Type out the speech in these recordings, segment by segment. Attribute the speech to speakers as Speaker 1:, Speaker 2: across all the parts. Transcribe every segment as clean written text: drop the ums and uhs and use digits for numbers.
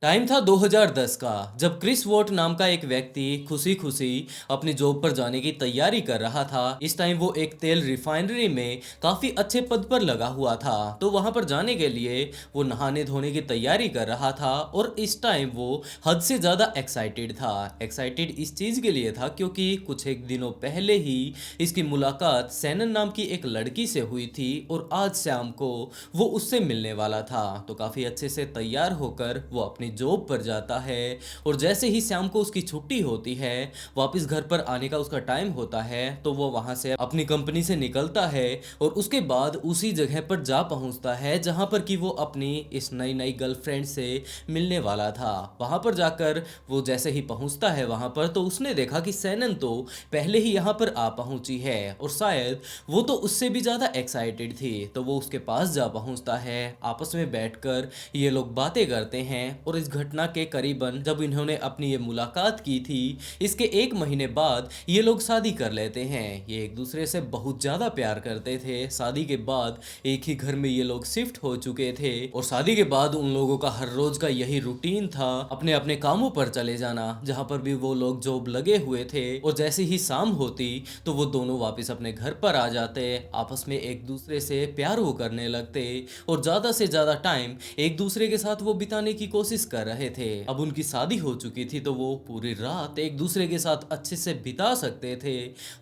Speaker 1: Time था 2010 का, जब क्रिस वोट नाम का एक व्यक्ति खुशी खुशी अपनी जॉब पर जाने की तैयारी कर रहा था। इस टाइम वो एक तेल रिफाइनरी में काफी अच्छे पद पर लगा हुआ था। तो वहां पर जाने के लिए वो नहाने धोने की तैयारी कर रहा था और इस टाइम वो हद से ज्यादा एक्साइटेड था। एक्साइटेड इस चीज के लिए था क्योंकि कुछ एक दिनों पहले ही इसकी मुलाकात सैनन नाम की एक लड़की से हुई थी और आज शाम को वो उससे मिलने वाला था। तो काफी अच्छे से तैयार होकर वो अपनी जॉब पर जाता है और जैसे ही शाम को उसकी छुट्टी होती है, वापस घर पर आने का उसका टाइम होता है, तो वो वहां से अपनी कंपनी से निकलता है और उसके बाद उसी जगह पर जा पहुंचता है जहां पर कि वो अपनी इस नई नई गर्लफ्रेंड से मिलने वाला था। वहां पर जाकर वो जैसे ही पहुंचता है वहां पर, तो उसने देखा कि सैनन तो पहले ही यहाँ पर आ पहुंची है और शायद वो तो उससे भी ज्यादा एक्साइटेड थी। तो वो उसके पास जा पहुंचता है, आपस में बैठकर ये लोग बातें करते हैं और इस घटना के करीबन जब इन्होंने अपनी ये मुलाकात की थी, इसके एक महीने बाद ये लोग शादी कर लेते हैं। ये एक दूसरे से बहुत ज्यादा प्यार करते थे। शादी के बाद एक ही घर में ये लोग शिफ्ट हो चुके थे और शादी के बाद उन लोगों का हर रोज का यही रूटीन था, अपने अपने कामों पर चले जाना जहां पर भी वो लोग जॉब लगे हुए थे। और जैसे ही शाम होती तो वो दोनों वापस अपने घर पर आ जाते, आपस में एक दूसरे से प्यार वो करने लगते और ज्यादा से ज्यादा टाइम एक दूसरे के साथ वो बिताने की कोशिश कर रहे थे। अब उनकी शादी हो चुकी थी तो वो पूरी रात एक दूसरे के साथ अच्छे से बिता सकते थे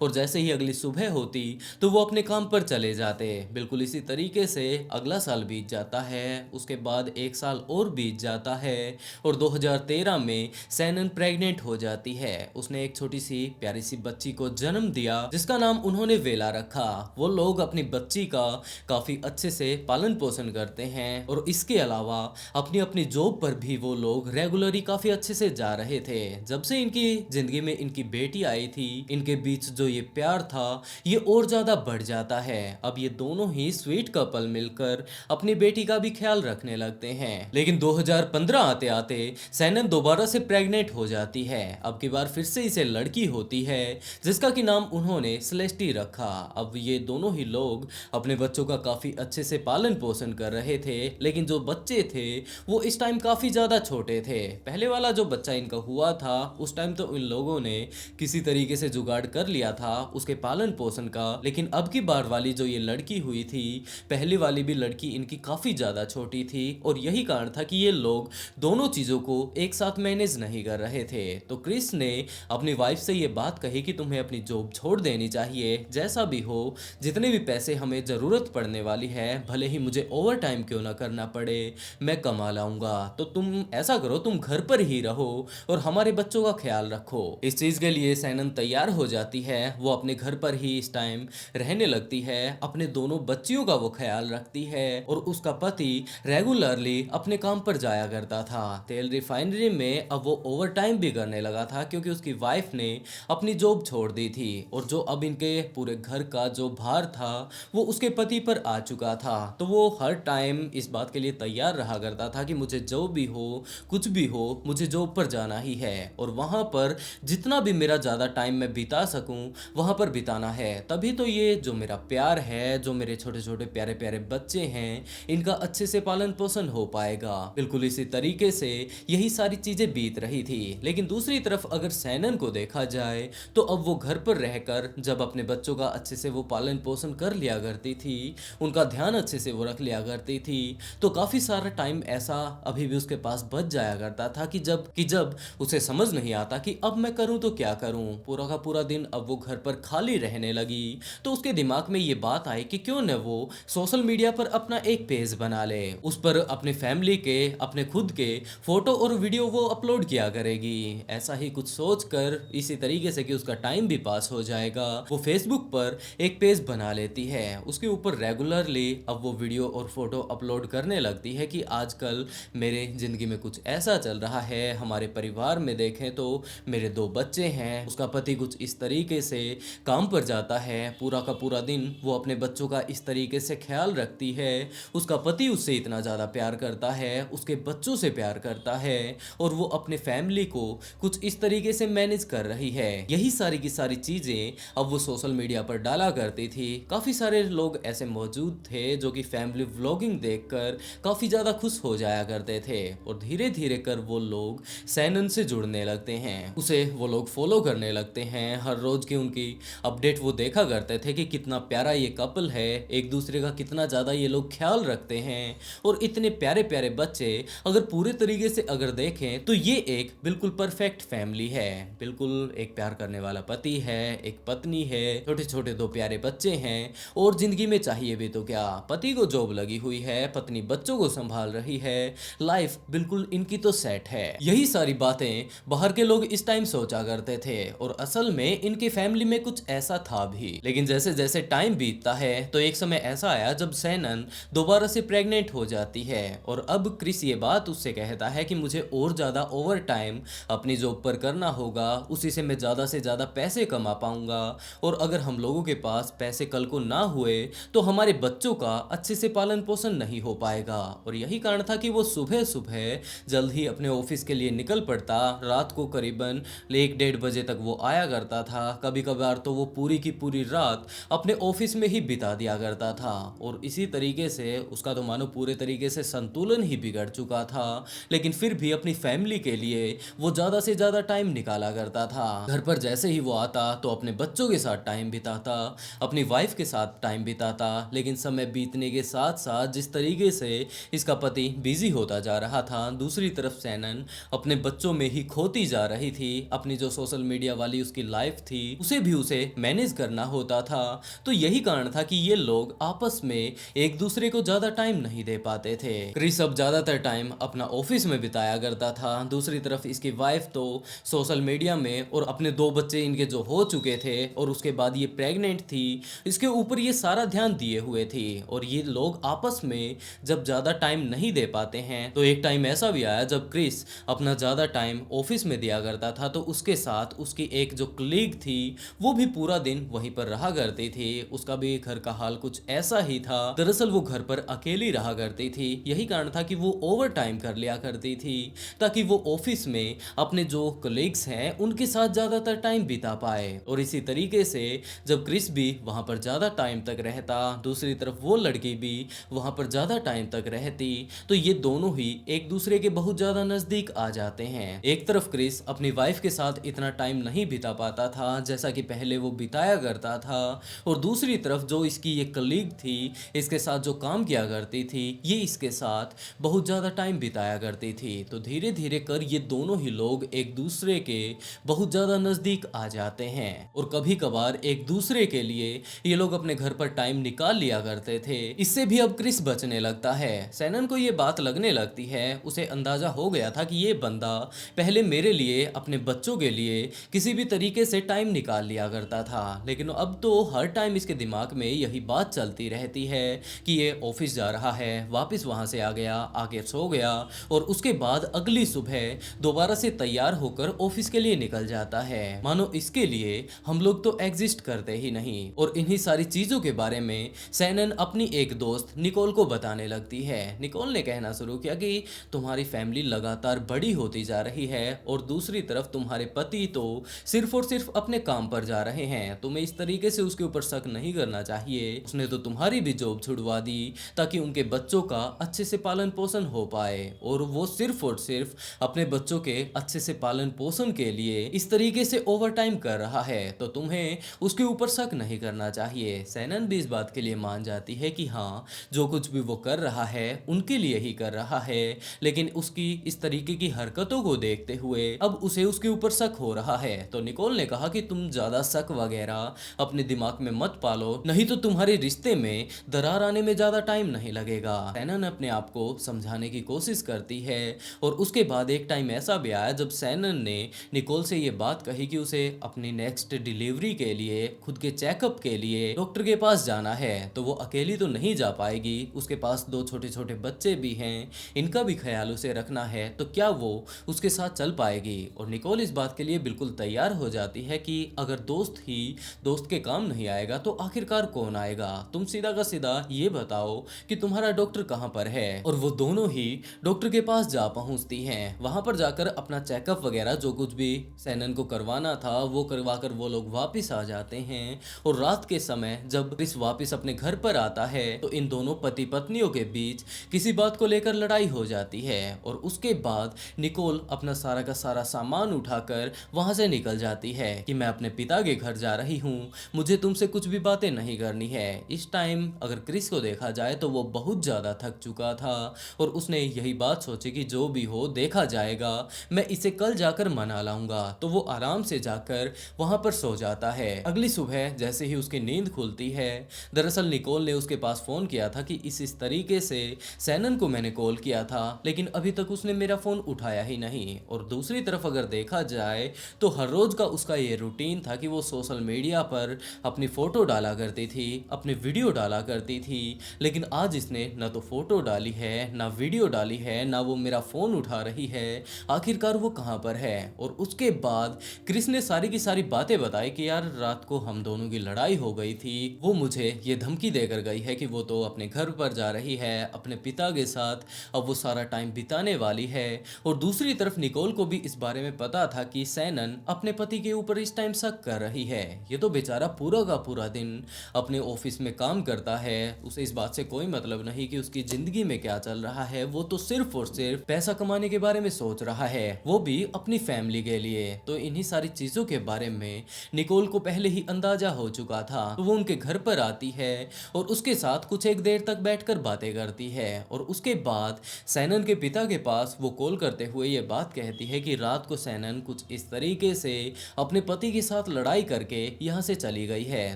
Speaker 1: और जैसे ही अगली सुबह होती तो वो अपने काम पर चले जाते। बिल्कुल इसी तरीके से अगला साल बीत जाता है, उसके बाद एक साल और बीत जाता है और 2013 में सैनन प्रेग्नेंट हो जाती है। उसने एक छोटी सी प्यारी सी बच्ची को जन्म दिया जिसका नाम उन्होंने वेला रखा। वो लोग अपनी बच्ची का काफी अच्छे से पालन पोषण करते हैं और इसके अलावा अपनी अपनी जॉब पर भी वो लोग रेगुलरली काफी अच्छे से जा रहे थे। जब से इनकी जिंदगी में इनकी बेटी आई थी, इनके बीच जो ये प्यार था ये और ज्यादा बढ़ जाता है। अब ये दोनों ही स्वीट कपल मिलकर अपनी बेटी का भी ख्याल रखने लगते हैं। लेकिन 2015 आते आते सैनन दोबारा से प्रेग्नेंट हो जाती है। अब की बार फिर से इसे लड़की होती है जिसका कि नाम उन्होंने सेलेस्टी रखा। अब ये दोनों ही लोग अपने बच्चों का काफी अच्छे से पालन पोषण कर रहे थे, लेकिन जो बच्चे थे वो इस टाइम काफी ज्यादा छोटे थे। पहले वाला जो बच्चा इनका हुआ था उस टाइम तो इन लोगों ने किसी तरीके से जुगाड़ कर लिया था उसके पालन पोषण का, लेकिन अब की बार वाली जो ये लड़की हुई थी, पहली वाली भी लड़की इनकी काफी ज्यादा छोटी थी और यही कारण था कि ये लोग दोनों चीजों को एक साथ मैनेज नहीं कर रहे थे। तो क्रिस ने अपनी वाइफ से ये बात कही कि तुम्हें अपनी जॉब छोड़ देनी चाहिए, जैसा भी हो, जितने भी पैसे हमें जरूरत पड़ने वाली है, भले ही मुझे ओवर टाइम क्यों ना करना पड़े, मैं कमा लाऊंगा। तो तुम ऐसा करो, तुम घर पर ही रहो और हमारे बच्चों का ख्याल रखो। इस चीज के लिए सैनन तैयार हो जाती है। वो अपने घर पर ही इस टाइम रहने लगती है, अपने दोनों बच्चियों का वो ख्याल रखती है और उसका पति रेगुलरली अपने काम पर जाया करता था। तेल रिफाइनरी में अब वो ओवर टाइम भी करने लगा था क्योंकि उसकी वाइफ ने अपनी जॉब छोड़ दी थी और जो अब इनके पूरे घर का जो भार था वो उसके पति पर आ चुका था। तो वो हर टाइम इस बात के लिए तैयार रहा करता था कि मुझे जो भी हो, कुछ भी हो, मुझे जॉब पर जाना ही है और वहां पर जितना भी मेरा ज्यादा टाइम मैं बिता सकूं वहां पर बिताना है। तभी तो ये जो मेरा प्यार है, जो मेरे छोटे छोटे प्यारे प्यारे बच्चे हैं, इनका अच्छे से पालन पोषण हो पाएगा। बिल्कुल इसी तरीके से यही सारी चीजें बीत रही थी। लेकिन दूसरी तरफ अगर सैनन को देखा जाए तो अब वो घर पर रहकर जब अपने बच्चों का अच्छे से वो पालन पोषण कर लिया करती थी, उनका ध्यान अच्छे से वो रख लिया करती थी, तो काफी सारा टाइम ऐसा अभी भी उसके पास बच जाया करता था कि जब उसे समझ नहीं आता कि अब मैं करूं तो क्या करूं। पूरा का पूरा दिन अब वो घर पर खाली रहने लगी तो उसके दिमाग में ये बात आई कि क्यों न वो सोशल मीडिया पर अपना एक पेज बना ले, उस पर अपने फैमिली के, अपने खुद के फोटो और वीडियो वो अपलोड किया करेगी। ऐसा ही कुछ सोच कर, इसी तरीके से कि उसका टाइम भी पास हो जाएगा, वो फेसबुक पर एक पेज बना लेती है। उसके ऊपर रेगुलरली अब वो वीडियो और फोटो अपलोड करने लगती है कि आजकल मेरे जिंदगी में कुछ ऐसा चल रहा है। हमारे परिवार में देखें तो मेरे दो बच्चे हैं, उसका पति कुछ इस तरीके से काम पर जाता है, पूरा का पूरा दिन वो अपने बच्चों का इस तरीके से ख्याल रखती है, उसका पति उससे इतना ज़्यादा प्यार करता है, उसके बच्चों से प्यार करता है और वो अपने फैमिली को कुछ इस तरीके से मैनेज कर रही है। यही सारी की सारी चीज़ें अब वो सोशल मीडिया पर डाला करती थी। काफ़ी सारे लोग ऐसे मौजूद थे जो कि फैमिली व्लॉगिंग देखकर काफ़ी ज़्यादा खुश हो जाया करते थे और धीरे धीरे कर वो लोग सैनन से जुड़ने लगते हैं। उसे वो लोग फॉलो करने लगते हैं। हर रोज की उनकी अपडेट वो देखा करते थे कि कितना प्यारा ये कपल है, एक दूसरे का कितना ज़्यादा ये लोग ख्याल रखते हैं। और इतने प्यारे प्यारे बच्चे अगर पूरे तरीके से अगर देखें तो ये एक बिल्कुल परफेक्ट फैमिली है। बिल्कुल एक प्यार करने वाला पति है, एक पत्नी है, छोटे छोटे दो प्यारे बच्चे हैं। और जिंदगी में चाहिए भी तो क्या, पति को जॉब लगी हुई है, पत्नी बच्चों को संभाल रही है, लाइफ बिल्कुल इनकी तो सेट है। यही सारी बातें बाहर के लोग इस टाइम सोचा करते थे और असल में इनकी फैमिली में कुछ ऐसा था भी। लेकिन जैसे जैसे टाइम बीतता है तो एक समय ऐसा आया जब सैनन दोबारा से प्रेग्नेंट हो जाती है और अब क्रिस ये बात उससे कहता है कि मुझे और ज्यादा ओवर टाइम अपनी जॉब पर करना होगा, उसी से मैं ज्यादा से ज्यादा पैसे कमा पाऊंगा। और अगर हम लोगों के पास पैसे कल को ना हुए तो हमारे बच्चों का अच्छे से पालन पोषण नहीं हो पाएगा। और यही कारण था कि वो सुबह सुबह जल्द ही अपने ऑफिस के लिए निकल पड़ता। रात को करीबन 1-1:30 बजे तक वो आया करता था। कभी कभार तो वो पूरी की पूरी रात अपने ऑफिस में ही बिता दिया करता था। और इसी तरीके से उसका तो मानो पूरे तरीके से संतुलन ही बिगड़ चुका था। लेकिन फिर भी अपनी फैमिली के लिए वो ज़्यादा से ज़्यादा टाइम निकाला करता था। घर पर जैसे ही वो आता तो अपने बच्चों के साथ टाइम बिताता, अपनी वाइफ के साथ टाइम बिताता। लेकिन समय बीतने के साथ साथ जिस तरीके से इसका पति बिजी होता जा रहा था, दूसरी तरफ सैनन अपने बच्चों में ही खोती जा रही थी। अपनी जो सोशल मीडिया वाली उसकी लाइफ थी उसे भी उसे मैनेज करना होता था। तो यही कारण था कि ये लोग आपस में एक दूसरे को ज्यादा टाइम नहीं दे पाते थे। क्रिस अब ज्यादातर टाइम अपना ऑफिस में बिताया करता था। दूसरी तरफ इसकी वाइफ तो सोशल मीडिया में और अपने 2 बच्चे इनके जो हो चुके थे और उसके बाद ये प्रेग्नेंट थी, इसके ऊपर ये सारा ध्यान दिए हुए थी। और ये लोग आपस में जब ज्यादा टाइम नहीं दे पाते हैं तो एक टाइम ऐसा भी आया जब क्रिस अपना ज्यादा टाइम ऑफिस में दिया करता था तो उसके साथ उसकी एक जो कलीग थी वो भी पूरा दिन वहीं पर रहा करती थी। उसका भी घर का हाल कुछ ऐसा ही था। दरअसल वो घर पर अकेली रहा करती थी। यही कारण था कि वो ओवर टाइम कर लिया करती थी ताकि वो ऑफिस में अपने जो कलीग्स हैं उनके साथ ज्यादातर टाइम बिता पाए। और इसी तरीके से जब क्रिस भी वहां पर ज्यादा टाइम तक रहता, दूसरी तरफ वो लड़की भी वहां पर ज्यादा टाइम तक रहती, तो ये दोनों ही एक दूसरे के बहुत ज्यादा नजदीक आ जाते हैं। एक तरफ क्रिस अपनी वाइफ के साथ इतना टाइम नहीं बिता पाता था जैसा कि पहले वो बिताया करता था, और दूसरी तरफ जो इसकी ये कलीग थी, इसके साथ जो काम किया करती थी, ये इसके साथ बहुत ज़्यादा टाइम बिताया करती थी। तो धीरे धीरे कर ये दोनों ही लोग एक दूसरे के बहुत ज़्यादा नज़दीक आ जाते हैं और कभी कभार एक दूसरे के लिए ये लोग अपने घर पर टाइम निकाल लिया करते थे। इससे भी अब क्रिस बचने लगता है। सैनन को ये बात लगने लगती है, उसे अंदाजा हो गया था कि ये बंदा पहले मेरे लिए, अपने बच्चों के लिए किसी भी तरीके से टाइम निकाल लिया करता था, लेकिन अब तो हर टाइम इसके दिमाग में यही बात चलती रहती है कि ये ऑफिस जा रहा है, वापस वहां से आ गया, आके सो गया और उसके बाद अगली सुबह दोबारा से तैयार होकर ऑफिस के लिए निकल जाता है। मानो इसके लिए हम लोग तो एग्जिस्ट करते ही नहीं। और इन्हीं सारी चीजों के बारे में सैनन अपनी एक दोस्त निकोल को बताने लगती है। निकोल ने कहना शुरू किया कि तुम्हारी फैमिली लगातार बड़ी होती जा रही है और दूसरी तरफ तुम्हारे पति तो सिर्फ और सिर्फ अपने काम पर जा रहे हैं। तुम्हें इस तरीके से उसके ऊपर शक नहीं करना चाहिए। उसने तो तुम्हारी भी जॉब छुड़वा दी ताकि उनके बच्चों का अच्छे से पालन पोषण हो पाए, और वो सिर्फ और सिर्फ अपने बच्चों के अच्छे से पालन पोषण के लिए इस तरीके से ओवर टाइम कर रहा है, तो तुम्हें उसके ऊपर शक नहीं करना चाहिए। सैनन भी इस बात के लिए मान जाती है कि हाँ, जो कुछ भी वो कर रहा है उनके लिए ही कर रहा है, लेकिन उसकी इस तरीके की हरकतों को देखते हुए अब उसे उसके ऊपर शक हो रहा है। तो निकोल ने कहा कि तुम ज्यादा शक वगैरह अपने दिमाग में मत पालो, नहीं तो तुम्हारे रिश्ते में दरार आने में ज्यादा टाइम नहीं लगेगा। सैनन अपने आप को समझाने की कोशिश करती है और उसके बाद एक टाइम ऐसा भी आया जब सैनन ने निकोल से ये बात कही कि उसे अपनी नेक्स्ट डिलीवरी के लिए, खुद के चेकअप के लिए डॉक्टर के पास जाना है। तो वो अकेली तो नहीं जा पाएगी, उसके पास 2 छोटे छोटे बच्चे भी हैं, इनका भी ख्याल उसे रखना है, तो क्या वो उसके साथ चल पाएगी। और निकोल इस बात के लिए बिल्कुल तैयार हो जाती है कि अगर दोस्त ही दोस्त के काम नहीं आएगा तो आखिरकार कौन आएगा। तुम सीधा का सीधा ये बताओ कि तुम्हारा डॉक्टर कहाँ पर है। और वो दोनों ही डॉक्टर के पास जा पहुंचती हैं। वहां पर जाकर अपना चेकअप वगैरह जो कुछ भी सैनन को करवाना था वो करवाकर वो लोग वापस आ जाते हैं। और रात के समय जब क्रिस वापस अपने घर पर आता है तो इन दोनों पति पत्नियों के बीच किसी बात को लेकर लड़ाई हो जाती जाती है और उसके बाद निकोल अपना सारा का सारा सामान उठाकर वहां से निकल जाती है कि मैं अपने पिता के घर जा रही हूँ, मुझे तुमसे कुछ भी बातें नहीं करनी है। इस टाइम अगर क्रिस को देखा जाए तो वो बहुत ज़्यादा थक चुका था और उसने यही बात सोची कि जो भी हो देखा जाएगा, मैं इसे कल जाकर मना लाऊंगा। तो वो आराम से जाकर वहां पर सो जाता है। अगली सुबह जैसे ही उसकी नींद खुलती है, दरअसल निकोल ने उसके पास फ़ोन किया था कि इस तरीके से सैनन को मैंने कॉल किया था, लेकिन अभी तक उसने मेरा फ़ोन उठाया ही नहीं। और दूसरी तरफ अगर देखा जाए तो हर रोज़ का उसका ये रूटीन था कि वो सोशल मीडिया पर अपनी फ़ोटो डाला करती थी, अपनी वीडियो डाला करती थी, लेकिन आज इसने ना तो फ़ोटो डाली है, ना वीडियो डाली है, ना वो मेरा फ़ोन उठा रही है। आखिरकार वो कहाँ पर है? और उसके बाद क्रिस ने सारी की सारी बातें बताई कि यार रात को हम दोनों की लड़ाई हो गई थी, वो मुझे ये धमकी देकर गई है कि वो तो अपने घर पर जा रही है अपने पिता के साथ, अब वो सारा टाइम बिताने वाली है। और दूसरी तरफ निकोल को भी इस बारे में पता था कि सैनन अपने पति के ऊपर इस टाइम शक कर रही है। ये तो बेचारा पूरा का पूरा दिन अपने ऑफिस में काम करता है, उसे इस बात से कोई मतलब नहीं कि उसकी जिंदगी में क्या चल रहा है, वो तो सिर्फ और सिर्फ पैसा कमाने के बारे में सोच रहा है, वो भी अपनी फैमिली के लिए। तो इन्हीं सारी चीजों के बारे में निकोल को पहले ही अंदाजा हो चुका था। तो वो उनके घर पर आती है और उसके साथ कुछ एक देर तक बैठकर बातें करती है और उसके बाद सैनन के पिता के पास वो कॉल करते हुए ये बात कहती है कि रात को सैनन कुछ इस तरीके से अपने पति के साथ लड़ाई करके यहाँ से चली गई है,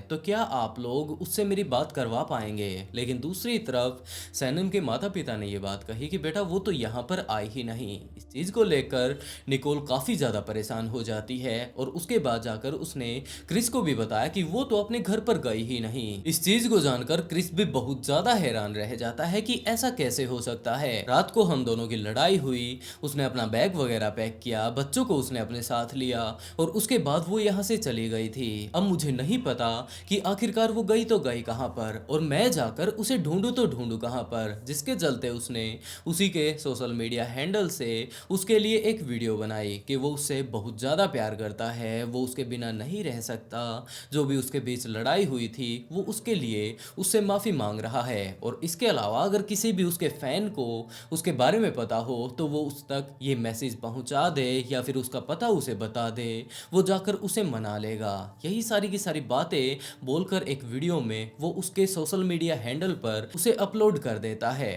Speaker 1: तो क्या आप लोग उससे मेरी बात करवा पाएंगे। लेकिन दूसरी तरफ सैनन के माता पिता ने ये बात कही कि बेटा वो तो यहाँ पर आई ही नहीं। इस चीज़ को लेकर निकोल काफ़ी ज़्यादा परेशान हो जाती है और उसके बाद जाकर उसने क्रिस को भी बताया कि वो तो अपने घर पर गई ही नहीं। इस चीज़ को जानकर क्रिस भी बहुत ज़्यादा हैरान रह जाता है कि ऐसा कैसे हो सकता है। रात को हम दोनों की लड़ाई हुई, उसने अपना बैग वगैरह पैक किया, बच्चों को उसने अपने साथ लिया और उसके बाद वो यहाँ से चली गई थी। अब मुझे नहीं पता कि आखिरकार वो गई तो गई कहाँ पर और मैं जाकर उसे ढूंढूं तो ढूंढूं कहाँ पर, जिसके चलते उसने उसी के सोशल मीडिया हैंडल से उसके लिए एक वीडियो बनाई कि वो उससे बहुत ज़्यादा प्यार करता है, वो उसके बिना नहीं रह सकता, जो भी उसके बीच लड़ाई हुई थी वो उसके लिए उससे माफ़ी मांग रहा है। और इसके अलावा अगर किसी भी उसके फ़ैन को उसके बारे में पता हो तो वो उस तक ये मैसेज पहुंचा दे या फिर उसका पता उसे बता दे, वो जाकर उसे मना लेगा। यही सारी की सारी बातें बोलकर एक वीडियो में वो उसके सोशल मीडिया हैंडल पर उसे अपलोड कर देता है।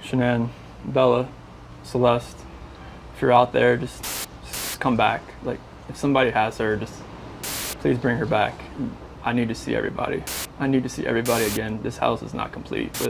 Speaker 2: Shanann, Bella, Celeste, if you're out there, just come back. Like, if somebody has her, just please bring her back. I need to see everybody. I need to see everybody again. This house is not complete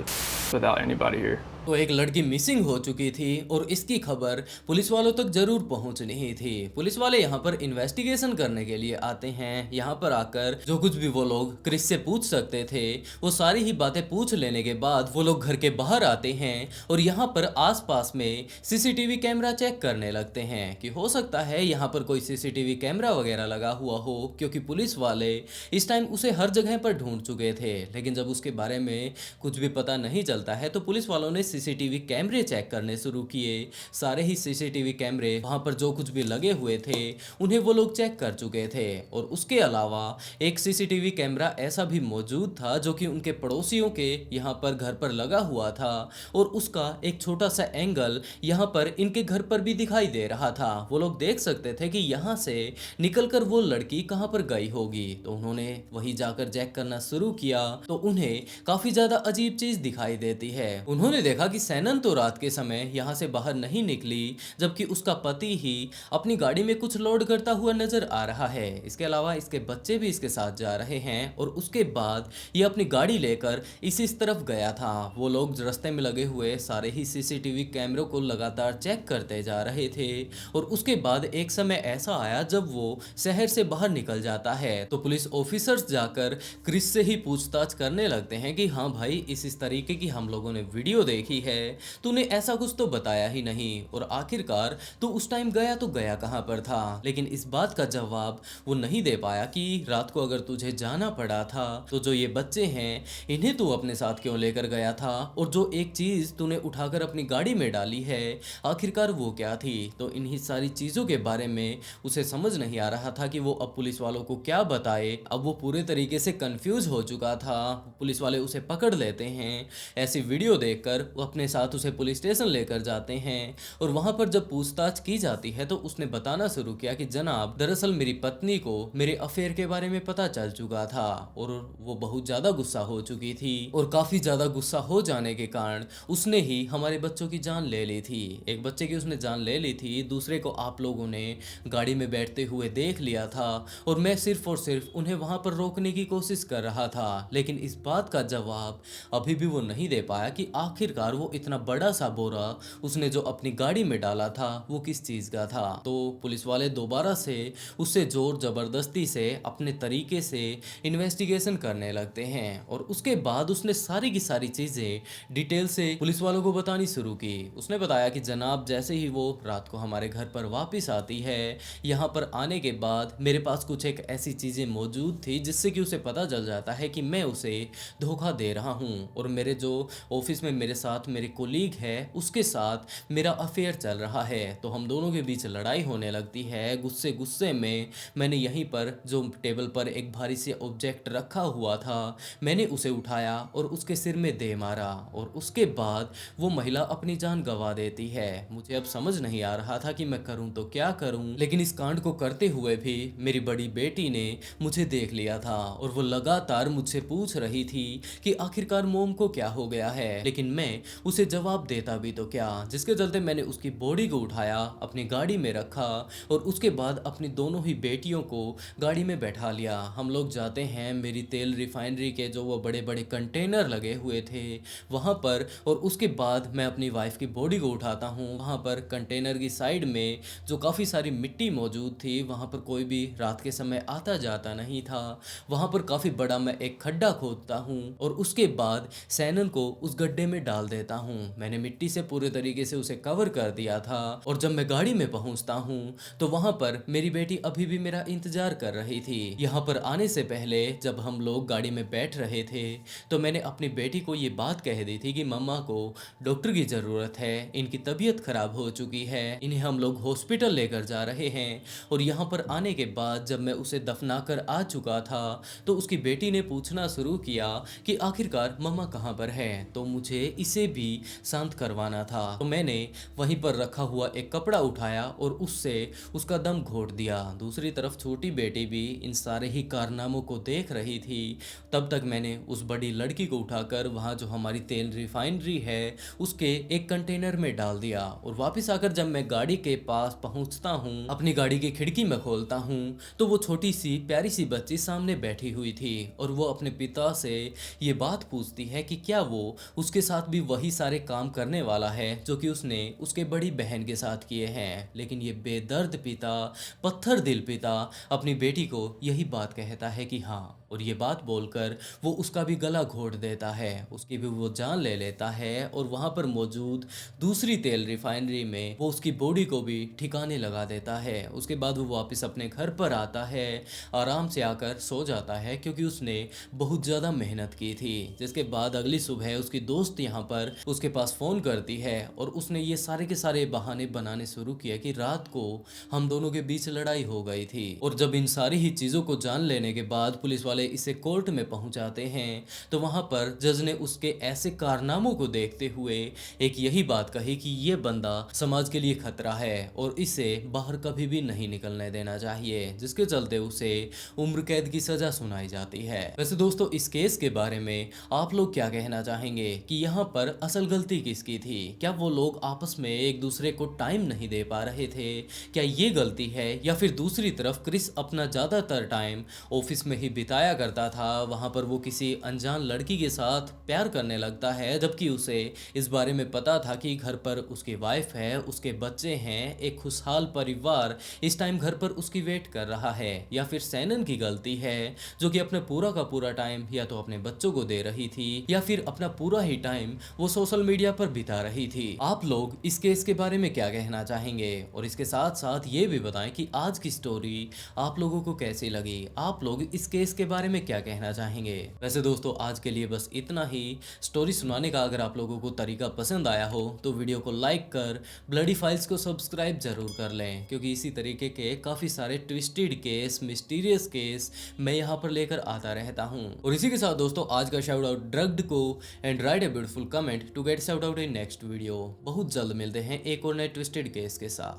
Speaker 2: without anybody here.
Speaker 1: तो एक लड़की missing हो चुकी थी और इसकी खबर police वालों तक जरूर पहुंचनी ही थी। पुलिस वाले यहाँ पर इन्वेस्टिगेशन करने के लिए आते हैं। यहाँ पर आकर जो कुछ भी वो लोग क्रिस से पूछ सकते थे वो सारी ही बातें पूछ लेने के बाद वो लोग घर के बाहर आते हैं और यहाँ पर आसपास में सीसीटीवी कैमरा चेक करने लगते हैं कि हो सकता है यहाँ पर कोई सीसीटीवी कैमरा वगैरह लगा हुआ हो, क्योंकि पुलिस वाले इस टाइम उसे हर जगह पर ढूंढ चुके थे। लेकिन जब उसके बारे में कुछ भी पता नहीं चलता है तो पुलिस वालों ने सीसीटीवी कैमरे चेक करने शुरू किए। सारे ही सीसीटीवी कैमरे वहां पर जो कुछ भी लगे हुए थे उन्हें वो लोग चेक कर चुके थे। और उसके अलावा एक सीसीटीवी कैमरा ऐसा भी मौजूद था जो कि उनके पड़ोसियों के यहाँ पर घर पर लगा हुआ था और उसका एक छोटा सा एंगल यहाँ पर इनके घर पर भी दिखाई दे रहा था। वो लोग देख सकते थे कि यहाँ से निकलकर वो लड़की कहाँ पर गई होगी। तो उन्होंने वही जाकर चेक करना शुरू किया तो उन्हें काफी ज्यादा अजीब चीज दिखाई देती है। उन्होंने देखा कि सैनन तो रात के समय यहाँ से बाहर नहीं निकली, जबकि उसका पति ही अपनी गाड़ी में कुछ लोड करता हुआ नजर आ रहा है। इसके अलावा इसके बच्चे भी इसके साथ जा रहे हैं और उसके बाद ये अपनी गाड़ी लेकर इस तरफ गया था। वो लोग रास्ते में लगे हुए सारे ही सीसीटीवी कैमरों को लगातार चेक करते जा रहे थे और उसके बाद एक समय ऐसा आया जब वो शहर से बाहर निकल जाता है तो पुलिस ऑफिसर्स जाकर क्रिस से ही पूछताछ करने लगते हैं कि हाँ भाई, इस तरीके की हम लोगों ने वीडियो देखी है, तूने ऐसा कुछ तो बताया ही नहीं और आखिरकार तू उस टाइम गया तो गया कहां पर था। लेकिन इस बात का जवाब वो नहीं दे पाया कि रात को अगर तुझे जाना पड़ा था तो जो ये बच्चे हैं इन्हें तू अपने साथ क्यों लेकर गया था और जो एक चीज तूने उठाकर अपनी गाड़ी में डाली है आखिरकार वो क्या थी। तो इन्हीं सारी चीजों के बारे में उसे समझ नहीं आ रहा था कि वो अब पुलिस वालों को क्या बताए। अब वो पूरे तरीके से कंफ्यूज हो चुका था। पुलिस वाले उसे पकड़ लेते हैं। ऐसी वीडियो देखकर वो अपने साथ उसे पुलिस स्टेशन लेकर जाते हैं और वहां पर जब पूछताछ की जाती है तो उसने बताना शुरू किया कि जनाब दरअसल मेरी पत्नी को मेरे अफेयर के बारे में पता चल चुका था और वो बहुत ज्यादा गुस्सा हो चुकी थी और काफी ज्यादा गुस्सा हो जाने के कारण उसने ही हमारे बच्चों की जान ले ली थी। एक बच्चे की उसने जान ले ली थी, दूसरे को आप लोगों ने गाड़ी में बैठते हुए देख लिया था और मैं सिर्फ और सिर्फ उन्हें वहां पर रोकने की कोशिश कर रहा था, लेकिन इस बात का जवाब अभी भी वो नहीं दे पाया कि आखिरकार वो इतना बड़ा सा बोरा उसने जो अपनी गाड़ी में डाला था वो किस चीज का था। तो पुलिस वाले दोबारा से उससे जोर जबरदस्ती से अपने तरीके से इन्वेस्टिगेशन करने लगते हैं और उसके बाद उसने सारी की सारी चीजें डिटेल से पुलिस वालों को बतानी शुरू की। उसने बताया कि जनाब जैसे ही वो रात को हमारे घर पर वापस आती है, यहाँ पर आने के बाद मेरे पास कुछ एक ऐसी चीजें मौजूद थी जिससे कि उसे पता चल जाता है कि मैं उसे धोखा दे रहा हूँ और मेरे जो ऑफिस में मेरे साथ मेरे कोलीग है उसके साथ मेरा अफेयर चल रहा है। तो हम दोनों के बीच लड़ाई होने लगती है। गुस्से गुस्से में मैंने यहीं पर जो टेबल पर एक भारी से ऑब्जेक्ट रखा हुआ था मैंने उसे उठाया और उसके सिर में दे मारा और उसके बाद वो महिला अपनी जान गंवा देती है। मुझे अब समझ नहीं आ रहा था कि मैं करूं तो क्या करूं, लेकिन इस कांड को करते हुए भी मेरी बड़ी बेटी ने मुझे देख लिया था और वो लगातार मुझसे पूछ रही थी कि आखिरकार मोम को क्या हो गया है, लेकिन मैं उसे जवाब देता भी तो क्या, जिसके चलते मैंने उसकी बॉडी को उठाया, अपनी गाड़ी में रखा और उसके बाद अपनी दोनों ही बेटियों को गाड़ी में बैठा लिया। हम लोग जाते हैं मेरी तेल रिफाइनरी के जो वो बड़े बड़े कंटेनर लगे हुए थे वहाँ पर और उसके बाद मैं अपनी वाइफ की बॉडी को उठाता हूँ। वहाँ पर कंटेनर की साइड में जो काफ़ी सारी मिट्टी मौजूद थी, वहाँ पर कोई भी रात के समय आता जाता नहीं था, वहाँ पर काफ़ी बड़ा मैं एक खड्डा खोदता हूँ और उसके बाद सैनन को उस गड्ढे में डाल देता हूँ। मैंने मिट्टी से पूरे तरीके से उसे कवर कर दिया था और जब मैं गाड़ी में पहुँचता हूँ तो वहाँ पर मेरी बेटी अभी भी मेरा इंतजार कर रही थी। यहाँ पर आने से पहले जब हम लोग गाड़ी में बैठ रहे थे तो मैंने अपनी बेटी को ये बात कह दी थी कि मम्मा को डॉक्टर की ज़रूरत है, इनकी तबीयत खराब हो चुकी है, इन्हें हम लोग हॉस्पिटल लेकर जा रहे हैं। और यहाँ पर आने के बाद जब मैं उसे दफना कर आ चुका था तो उसकी बेटी ने पूछना शुरू किया कि आखिरकार मम्मा कहाँ पर है, तो मुझे इसे भी शांत करवाना था। तो मैंने वहीं पर रखा हुआ एक कपड़ा उठाया और उससे उसका दम घोट दिया। दूसरी तरफ छोटी बेटी भी इन सारे ही कारनामों को देख रही थी। तब तक मैंने उस बड़ी लड़की को उठाकर वहाँ जो हमारी तेल रिफाइनरी है उसके एक कंटेनर में डाल दिया और वापस आकर जब मैं गाड़ी के पास पहुँचता हूँ, अपनी गाड़ी की खिड़की में खोलता हूँ तो वो छोटी सी प्यारी सी बच्ची सामने बैठी हुई थी और वो अपने पिता से ये बात पूछती है कि क्या वो उसके साथ भी वही सारे काम करने वाला है जो कि उसने उसके बड़ी बहन के साथ किए हैं। लेकिन ये बेदर्द पिता, पत्थर दिल पिता अपनी बेटी को यही बात कहता है कि हाँ, और ये बात बोलकर वो उसका भी गला घोट देता है, उसकी भी वो जान ले लेता है और वहाँ पर मौजूद दूसरी तेल रिफाइनरी में वो उसकी बॉडी को भी ठिकाने लगा देता है। उसके बाद वो वापस अपने घर पर आता है, आराम से आकर सो जाता है क्योंकि उसने बहुत ज़्यादा मेहनत की थी। जिसके बाद अगली सुबह उसकी दोस्त यहाँ पर उसके पास फ़ोन करती है और उसने ये सारे के सारे बहाने बनाने शुरू किए कि रात को हम दोनों के बीच लड़ाई हो गई थी। और जब इन सारी ही चीज़ों को जान लेने के बाद पुलिस वाले इसे कोर्ट में पहुंचाते हैं तो वहां पर जज ने उसके ऐसे कारनामों को देखते हुए एक यही बात कही कि ये बंदा समाज के लिए खतरा है और इसे बाहर कभी भी नहीं निकलने देना चाहिए, जिसके चलते उसे उम्र कैद की सजा सुनाई जाती है। वैसे दोस्तों इस केस के बारे में आप लोग क्या कहना चाहेंगे कि यहाँ पर असल गलती किसकी थी? क्या वो लोग आपस में एक दूसरे को टाइम नहीं दे पा रहे थे? क्या ये गलती है या फिर दूसरी तरफ क्रिस अपना ज्यादातर टाइम ऑफिस में ही बिताया करता था, वहां पर वो किसी अनजान लड़की के साथ प्यार करने लगता है जबकि उसे इस बारे में पता था कि घर पर उसकी वाइफ है, उसके बच्चे हैं, एक खुशहाल परिवार इस टाइम घर पर उसकी वेट कर रहा है? या फिर सैनन की गलती है जो कि अपने पूरा का पूरा टाइम या तो अपने बच्चों को दे रही थी या फिर अपना पूरा ही टाइम वो सोशल मीडिया पर बिता रही थी? आप लोग इस केस के बारे में क्या कहना चाहेंगे? और इसके साथ साथ ये भी बताएं कि आज की स्टोरी आप लोगों को कैसी लगी, आप लोग इस केस के बारे में क्या कहना चाहेंगे? वैसे दोस्तों आज के लिए बस इतना ही। स्टोरी सुनाने का अगर आप लोगों को तरीका पसंद आया हो तो वीडियो को लाइक कर ब्लडी फाइल्स को सब्सक्राइब जरूर कर लें, क्योंकि इसी तरीके के काफी सारे ट्विस्टेड केस, मिस्टीरियस केस मैं यहाँ पर लेकर आता रहता हूँ। और इसी के साथ दोस्तों आज का शाउट आउट ड्रग्ड को and right a beautiful comment comment to get shout out in next video। बहुत जल्द मिलते हैं एक और नए ट्विस्टेड केस के साथ।